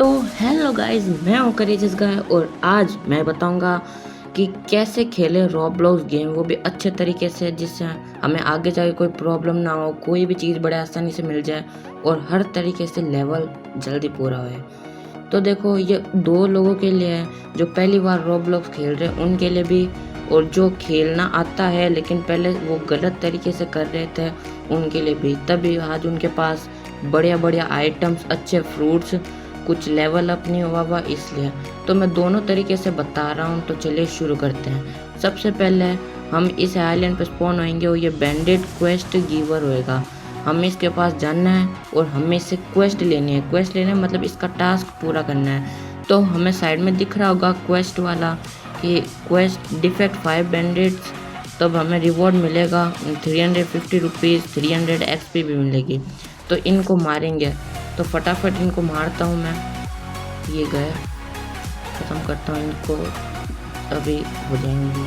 तो hello guys, मैं हूँ करेजियस गाय और आज मैं बताऊंगा कि कैसे खेले रॉब्लॉक्स गेम, वो भी अच्छे तरीके से, जिससे हमें आगे जाके कोई प्रॉब्लम ना हो, कोई भी चीज़ बड़े आसानी से मिल जाए और हर तरीके से लेवल जल्दी पूरा हो। तो देखो, ये दो लोगों के लिए है जो पहली बार रॉब्लॉक्स खेल रहे हैं, उनके लिए भी, और जो खेलना आता है लेकिन पहले वो गलत तरीके से कर रहे थे उनके लिए भी। तभी आज उनके पास बढ़िया बढ़िया आइटम्स, अच्छे फ्रूट्स, कुछ लेवल अप नहीं हुआ इसलिए। तो मैं दोनों तरीके से बता रहा हूँ, तो चलिए शुरू करते हैं। सबसे पहले हम इस आइलैंड पे स्पॉन होएंगे और ये बैंडेड क्वेस्ट गिवर होएगा। हमें इसके पास जाना है और हमें इससे क्वेस्ट लेनी है। क्वेस्ट लेना मतलब इसका टास्क पूरा करना है। तो हमें साइड में दिख रहा होगा क्वेस्ट वाला कि क्वेस्ट डिफेक्ट 5 बैंडेड्स, तब हमें रिवॉर्ड मिलेगा 350 रुपीज़, 300 एक्सपी भी मिलेगी। तो इनको मारेंगे, तो फटाफट इनको मारता हूँ मैं। ये गए, ख़त्म करता हूँ इनको, अभी हो जाएंगे।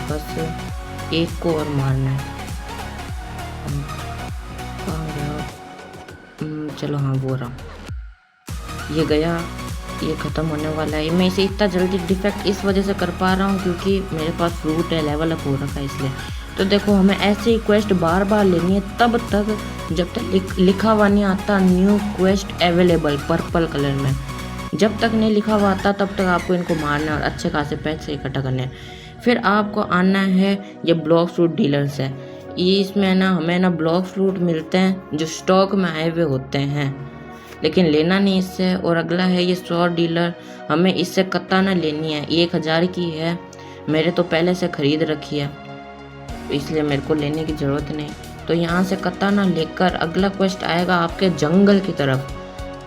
बस एक को और मारना है। कहाँ गया? चलो हाँ, वो रहा, ये गया, ये ख़त्म होने वाला है। मैं इसे इतना जल्दी डिफेक्ट इस वजह से कर पा रहा हूँ क्योंकि मेरे पास फ्रूट है, लेवल अप हो रखा है इसलिए। तो देखो, हमें ऐसे ही क्वेस्ट बार बार लेनी है तब तक जब तक लिखा हुआ नहीं आता new quest available purple colour में। जब तक नहीं लिखा हुआ आता तब तक आपको इनको मारना और अच्छे खासे पैसे इकट्ठा करने हैं। फिर आपको आना है, ये ब्लॉक फ्रूट डीलर्स है, ये इसमें ना हमें ना ब्लॉक फ्रूट मिलते हैं जो स्टॉक में आए हुए होते हैं, लेकिन लेना नहीं इससे। और अगला है ये स्वॉर्ड डीलर, हमें इससे कताना लेनी है, 1000 की है, मेरे तो पहले से ख़रीद रखी है इसलिए मेरे को लेने की ज़रूरत नहीं। तो यहाँ से कताना लेकर अगला क्वेस्ट आएगा आपके जंगल की तरफ।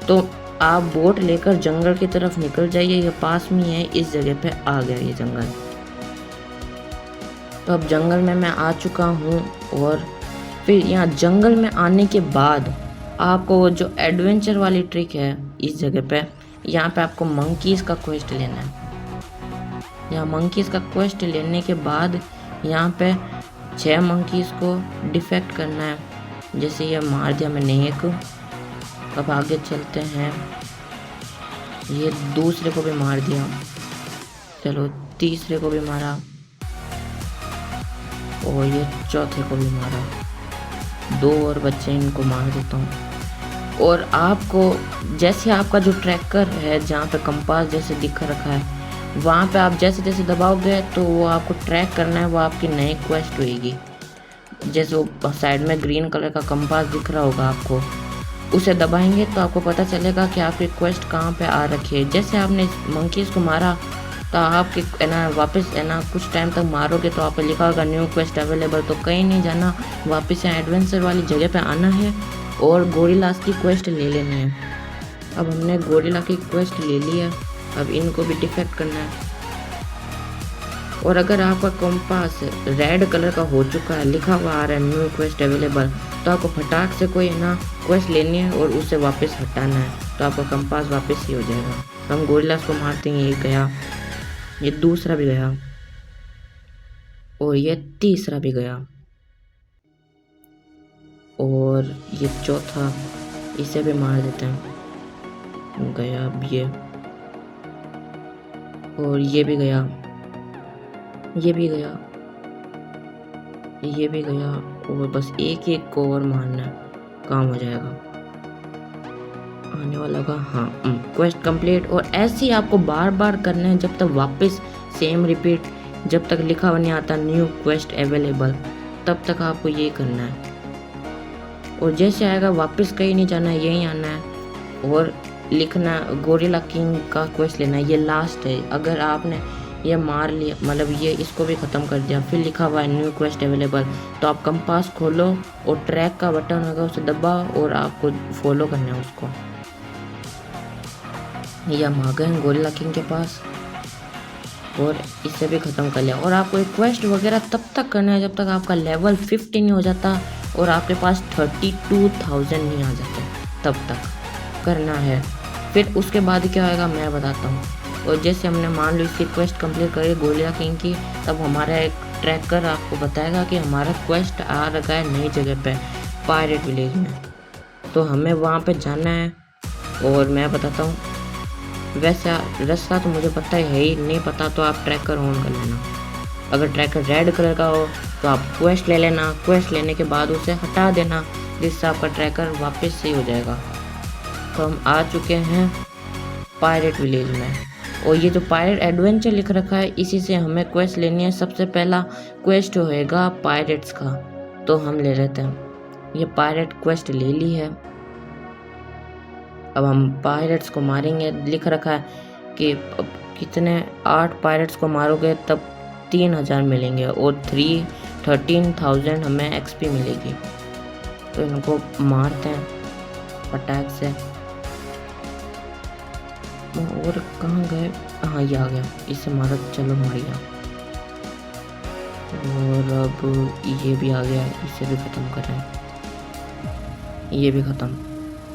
तो आप बोट लेकर जंगल की तरफ निकल जाइए, ये पास में है, इस जगह पे आ गया ये जंगल। तो अब जंगल में मैं आ चुका हूँ और फिर यहाँ जंगल में आने के बाद आपको जो एडवेंचर वाली ट्रिक है इस जगह पे, यहाँ पे आपको मंकीज़ का क्वेस्ट लेना है। यहाँ मंकीज़ का क्वेस्ट लेने के बाद यहाँ पे 6 मंकीज़ को डिफेक्ट करना है। जैसे ये मार दिया मैंने एक, अब आगे चलते हैं, ये दूसरे को भी मार दिया, चलो तीसरे को भी मारा और ये चौथे को भी मारा। 2 और बच्चे, इनको मार देता हूँ। और आपको जैसे आपका जो ट्रैकर है जहाँ पे कंपास जैसे दिख रखा है, वहाँ पे आप जैसे जैसे दबाओगे तो वो आपको ट्रैक करना है, वो आपकी नई क्वेस्ट होएगी। जैसे वो साइड में ग्रीन कलर का कंपास दिख रहा होगा आपको, उसे दबाएंगे तो आपको पता चलेगा कि आपकी क्वेस्ट कहाँ पे आ रखी है। जैसे आपने मंकीज़ को मारा तो आपकी है ना वापस है ना कुछ टाइम तक मारोगे तो आप लिखा होगा न्यू क्वेस्ट अवेलेबल। तो कहीं नहीं जाना, वापस यहाँ एडवेंचर वाली जगह पे आना है और गोरिल्लास की क्वेस्ट ले लेनी है। अब हमने गोरिल्ला की क्वेस्ट ले ली है, अब इनको भी डिफेक्ट करना है। और अगर आपका कंपास रेड कलर का हो चुका है, लिखा हुआ आ रहा है न्यू क्वेस्ट अवेलेबल, तो आपको फटाक से कोई ना क्वेस्ट लेनी है और उसे वापस हटाना है, तो आपका कंपास वापस ही हो जाएगा। तो हम गोरिल्लास को मारते हैं, ये गया, ये दूसरा भी गया और ये तीसरा भी गया और ये चौथा, इसे भी मार देते हैं, गया अब ये, और ये भी गया, ये भी गया, ये भी गया, और बस एक एक को और मारना है, काम हो जाएगा। आने वाला होगा, हाँ, क्वेस्ट कंप्लीट। और ऐसे ही आपको बार बार करना है जब तक वापस सेम रिपीट, जब तक लिखा हुआ नहीं आता न्यू क्वेस्ट अवेलेबल, तब तक आपको ये करना है। और जैसे आएगा वापस कहीं नहीं जाना है, यहीं आना है और लिखना गोरिल्ला किंग का क्वेस्ट लेना है, ये लास्ट है। अगर आपने ये मार लिया, मतलब ये इसको भी ख़त्म कर दिया, फिर लिखा हुआ है न्यू क्वेस्ट अवेलेबल, तो आप कंपास खोलो और ट्रैक का बटन होगा उसे दबाओ और आपको फॉलो करना है उसको। ये हम आ गए गोरिल्ला किंग के पास और इसे भी ख़त्म कर लिया। और आपको एक क्वेस्ट वगैरह तब तक करना है जब तक आपका लेवल 50 नहीं हो जाता और आपके पास 32,000 नहीं आ जाते, तब तक करना है। फिर उसके बाद क्या होगा मैं बताता हूँ। और जैसे हमने मान लो इसकी क्वेस्ट कंप्लीट करी गोरिल्ला किंग की, तब हमारा एक ट्रैकर आपको बताएगा कि हमारा क्वेस्ट आ रखा है नई जगह पे, पायरेट विलेज में। तो हमें वहाँ पे जाना है। और मैं बताता हूँ, वैसे रास्ता तो मुझे पता है ही, नहीं पता तो आप ट्रैकर ऑन कर लेना। अगर ट्रैकर रेड कलर का हो तो आप क्वेस्ट ले लेना, क्वेस्ट लेने के बाद उसे हटा देना, जिससे आपका ट्रैकर वापस सही हो जाएगा। तो हम आ चुके हैं पायरेट विलेज में, और ये जो पायरेट एडवेंचर लिख रखा है इसी से हमें क्वेस्ट लेनी है। सबसे पहला क्वेस्ट होएगा पायरेट्स का, तो हम ले लेते हैं। ये पायरेट क्वेस्ट ले ली है। अब हम पायरेट्स को मारेंगे। लिख रखा है कि कितने 8 पायरेट्स को मारोगे तब 3000 मिलेंगे और 13,000 हमें एक्सपी मिलेगी। तो इनको मारते हैं अटैक से। और कहाँ गए? हाँ, ये आ गया, इसे मारा। चलो मार गया। और अब ये भी आ गया, इसे भी ख़त्म कर रहे हैं। ये भी ख़त्म,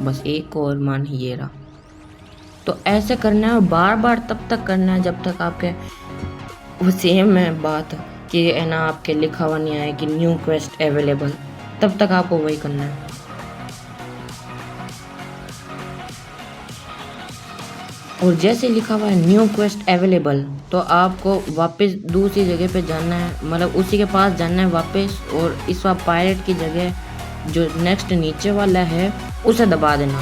बस एक और मान ही ये रहा। तो ऐसे करना है और बार बार तब तक करना है जब तक आपके वो सेम है बात कि है ना, आपके लिखा हुआ नहीं आए कि न्यू क्वेस्ट अवेलेबल, तब तक आपको वही करना है। और जैसे लिखा हुआ है न्यू क्वेस्ट अवेलेबल, तो आपको वापस दूसरी जगह पे जाना है, मतलब उसी के पास जाना है वापस। और इस बार पायरेट की जगह जो नेक्स्ट नीचे वाला है उसे दबा देना।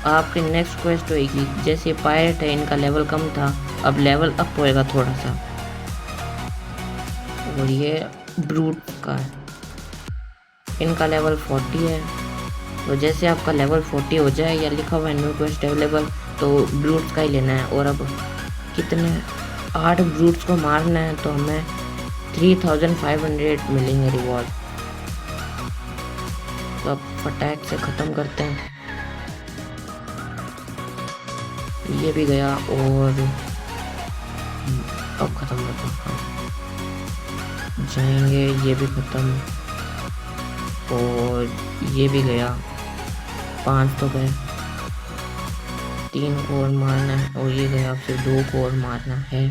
आपकी नेक्स्ट क्वेस्ट होएगी। जैसे पायरेट है, इनका लेवल कम था, अब लेवल अप होएगा थोड़ा सा। और ये ब्रूट का है, इनका लेवल 40 है। तो जैसे आपका लेवल 40 हो जाए या लिखा हुआ है न्यू क्वेस्ट अवेलेबल, तो ब्रूट्स का ही लेना है। और अब कितने 8 ब्रूट्स को मारना है, तो हमें 3500 मिलेंगे रिवॉर्ड। तो अब फटाक से ख़त्म करते हैं। ये भी गया और अब ख़त्म करते हैं, जाएंगे। ये भी ख़त्म और ये भी गया। 5 तो गए, 3 को और मारना है। और ये गया, अब सिर्फ 2 को और मारना है।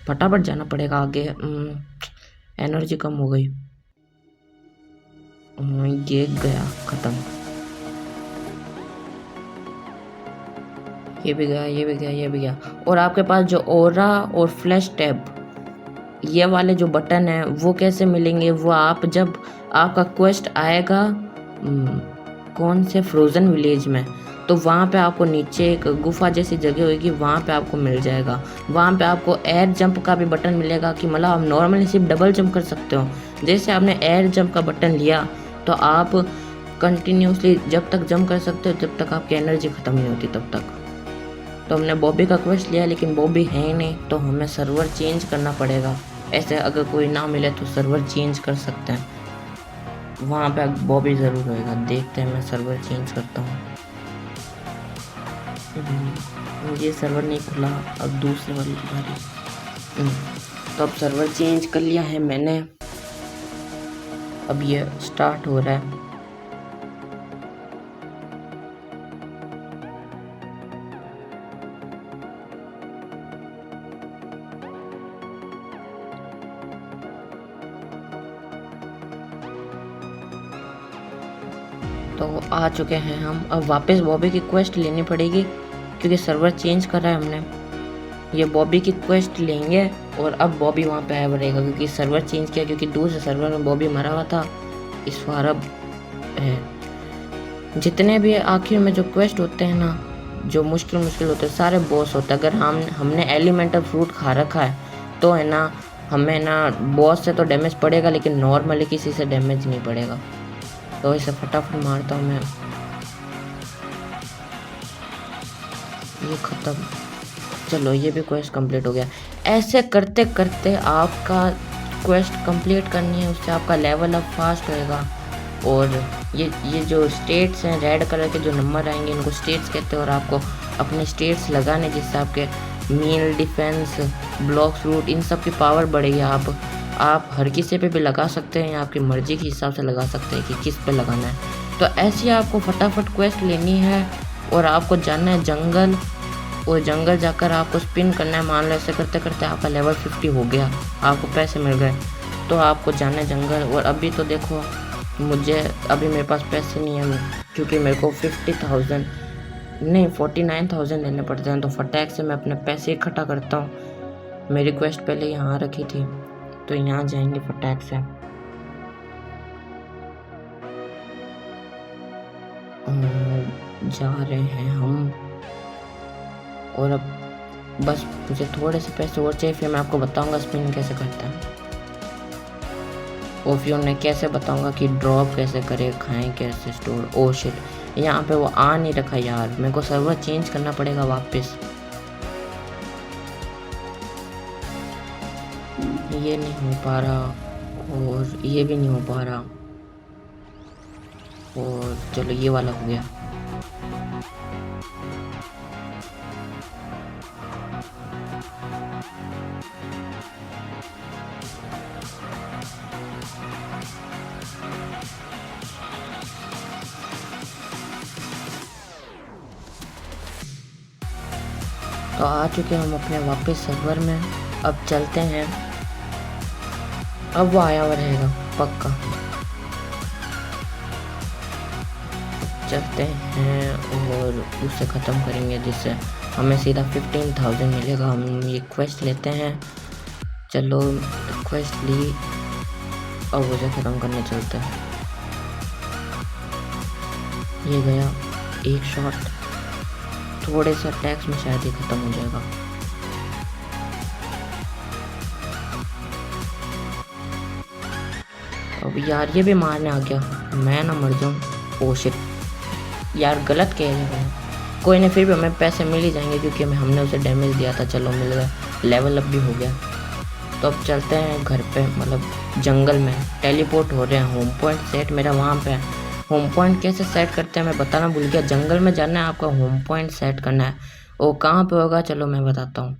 फटाफट जाना पड़ेगा आगे, एनर्जी कम हो गई। ये गया, ख़त्म। ये भी गया, ये भी गया, ये भी गया। और आपके पास जो ओरा और फ्लैश टैब ये वाले जो बटन है वो कैसे मिलेंगे? वो आप जब आपका क्वेस्ट आएगा कौन से फ्रोज़न विलेज में, तो वहाँ पे आपको नीचे एक गुफा जैसी जगह होगी, वहाँ पे आपको मिल जाएगा। वहाँ पे आपको एयर जंप का भी बटन मिलेगा कि मतलब आप नॉर्मली सिर्फ डबल जंप कर सकते हो। जैसे आपने एयर जंप का बटन लिया तो आप कंटिन्यूसली जब तक जंप कर सकते हो जब तक आपकी एनर्जी ख़त्म नहीं होती तब तक। तो हमने बॉबी का क्वेस्ट लिया, लेकिन बॉबी है ही नहीं, तो हमें सर्वर चेंज करना पड़ेगा। ऐसे अगर कोई ना मिले तो सर्वर चेंज कर सकते हैं, वहाँ पे बॉबी ज़रूर होएगा। देखते हैं, मैं सर्वर चेंज करता हूँ। ये सर्वर नहीं खुला, अब दूसरे वाली की बारी। तो अब सर्वर चेंज कर लिया है मैंने, अब ये स्टार्ट हो रहा है। तो आ चुके हैं हम। अब वापस बॉबी की क्वेस्ट लेनी पड़ेगी क्योंकि सर्वर चेंज कर रहा है हमने। ये बॉबी की क्वेस्ट लेंगे और अब बॉबी वहाँ पे आया बढ़ेगा क्योंकि सर्वर चेंज किया, क्योंकि दूसरे सर्वर में बॉबी मरा हुआ था, इस बार अब है। जितने भी आखिर में जो क्वेस्ट होते हैं ना, जो मुश्किल होते हैं, सारे बॉस होते हैं। अगर हमने एलिमेंटल फ्रूट खा रखा है तो है ना, हमें ना बॉस से तो डैमेज पड़ेगा, लेकिन नॉर्मली किसी से डैमेज नहीं पड़ेगा। तो इसे फटाफट मारता हूँ मैं। ये ख़त्म। चलो, ये भी क्वेस्ट कंप्लीट हो गया। ऐसे करते करते आपका क्वेस्ट कंप्लीट करनी है, उससे आपका लेवल अप फास्ट होएगा। और ये जो स्टेट्स हैं, रेड कलर के जो नंबर आएंगे इनको स्टेट्स कहते हैं। और आपको अपने स्टेट्स लगाने, जिससे आपके मील, डिफेंस, ब्लॉक फ्रूट, इन सब की पावर बढ़ेगी। आप हर किसी पे भी लगा सकते हैं, आपकी मर्ज़ी के हिसाब से लगा सकते हैं कि किस पे लगाना है। तो ऐसे आपको फटाफट क्वेस्ट लेनी है और आपको जाना है जंगल, और जंगल जाकर आपको स्पिन करना है। मान लो ऐसे करते करते आपका लेवल 50 हो गया, आपको पैसे मिल गए, तो आपको जाना है जंगल। और अभी तो देखो मुझे अभी मेरे पास पैसे नहीं है क्योंकि मेरे को 50,000 नहीं 49,000 देने पड़ते हैं, तो फटाक से मैं अपने पैसे इकट्ठा करता हूँ। मेरी रिक्वेस्ट पहले यहाँ रखी थी तो यहाँ जाएंगे फटाक से। जा रहे हैं हम, और अब बस मुझे थोड़े से पैसे और चाहिए, फिर मैं आपको बताऊंगा स्पिन कैसे करता है, और फिर उन्हें कैसे बताऊंगा कि ड्रॉप कैसे करे, खाएं कैसे स्टोर। ओ शिट, यहाँ पे वो आ नहीं रखा यार, मेरे को सर्वर चेंज करना पड़ेगा वापस। ये नहीं हो पा रहा और ये भी नहीं हो पा रहा, और चलो ये वाला हो गया। तो आ चुके हम अपने वापस सर्वर में। अब चलते हैं, अब वो आया हुआ रहेगा पक्का। चलते हैं और उसे ख़त्म करेंगे, जिससे हमें सीधा 15,000 मिलेगा। हम ये क्वेस्ट लेते हैं, चलो क्वेस्ट ली, अब उसे ख़त्म करने चलते हैं। ये गया एक शॉट, थोड़े से अटैक्स में शायद ही ख़त्म हो जाएगा। अब यार ये भी मारने आ गया, मैं ना मर जाऊँ। ओ शिट यार, गलत किया है। कोई नहीं, फिर भी हमें पैसे मिल ही जाएंगे क्योंकि हमने उसे डैमेज दिया था। चलो मिल गया, लेवल अप भी हो गया। तो अब चलते हैं घर पे, मतलब जंगल में टेलीपोर्ट हो रहे हैं। होम पॉइंट सेट मेरा वहाँ पे है। होम पॉइंट कैसे सेट करते हैं मैं बताना भूल गया। जंगल में जाना है, आपका होम पॉइंट सेट करना है। वो कहाँ पे होगा चलो मैं बताता हूँ।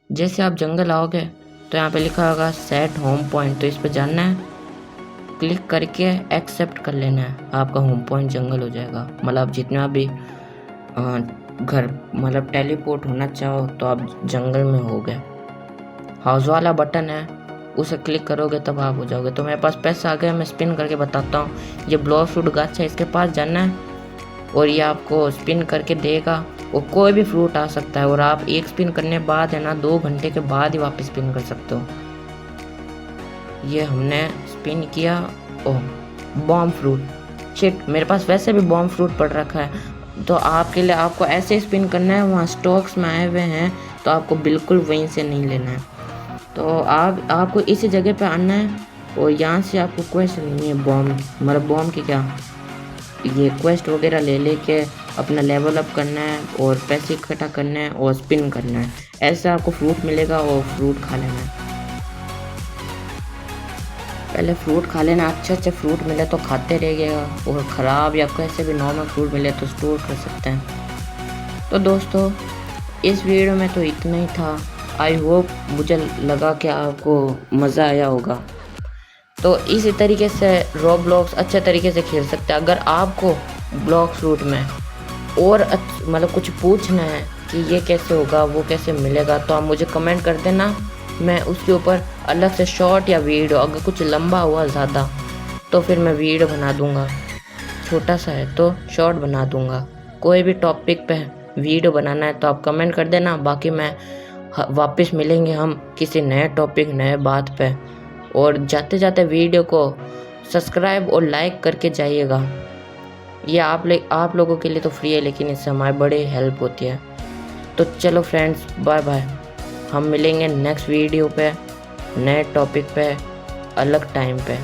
जैसे आप जंगल आओगे तो यहाँ पे लिखा होगा सेट होम पॉइंट, तो इस पे जाना है, क्लिक करके एक्सेप्ट कर लेना है, आपका होम पॉइंट जंगल हो जाएगा। मतलब जितना भी घर मतलब टेलीपोर्ट होना चाहो तो आप जंगल में हो गए। हाउस वाला बटन है, उसे क्लिक करोगे तब आप हो जाओगे। तो मेरे पास पैसा आ गया, मैं स्पिन करके बताता हूँ। ये ब्लॉक फ्रूट गाछ है, इसके पास जाना है और ये आपको स्पिन करके देगा। और कोई भी फ्रूट आ सकता है, और आप एक स्पिन करने बाद है ना 2 घंटे के बाद ही वापस स्पिन कर सकते हो। ये हमने स्पिन किया। ओह बॉम्ब फ्रूट, शिट मेरे पास वैसे भी बॉम्ब फ्रूट पड़ रखा है। तो आपके लिए आपको ऐसे स्पिन करना है, वहाँ स्टॉक्स में आए हुए हैं तो आपको बिल्कुल वहीं से नहीं लेना है। तो आपको इसी जगह पे आना है और यहाँ से आपको क्वेस्ट लेनी है बॉम्ब, मतलब बॉम्ब की क्या ये क्वेस्ट वगैरह ले लेके अपना लेवल अप करना है और पैसे इकट्ठा करना है और स्पिन करना है। ऐसे आपको फ्रूट मिलेगा और फ्रूट खा लेना है। पहले फ्रूट खा लेना, अच्छे फ्रूट मिले तो खाते रहिएगा, और ख़राब या कैसे भी नॉर्मल फ्रूट मिले तो स्टोर कर सकते हैं। तो दोस्तों इस वीडियो में तो इतना ही था। आई होप मुझे लगा कि आपको मज़ा आया होगा। तो इसी तरीके से रोब्लॉक्स अच्छे तरीके से खेल सकते हैं। अगर आपको ब्लॉक फ्रूट में और मतलब कुछ पूछना है कि ये कैसे होगा वो कैसे मिलेगा, तो आप मुझे कमेंट कर देना, मैं उसके ऊपर अलग से शॉर्ट या वीडियो, अगर कुछ लंबा हुआ ज़्यादा तो फिर मैं वीडियो बना दूंगा, छोटा सा है तो शॉर्ट बना दूंगा। कोई भी टॉपिक पे वीडियो बनाना है तो आप कमेंट कर देना। बाकी मैं वापस मिलेंगे हम किसी नए टॉपिक नए बात पे। और जाते जाते वीडियो को सब्सक्राइब और लाइक करके जाइएगा। ये आप लोगों के लिए तो फ्री है, लेकिन इससे हमारी बड़ी हेल्प होती है। तो चलो फ्रेंड्स, बाय बाय। हम मिलेंगे नेक्स्ट वीडियो पे, नए टॉपिक पे, अलग टाइम पे।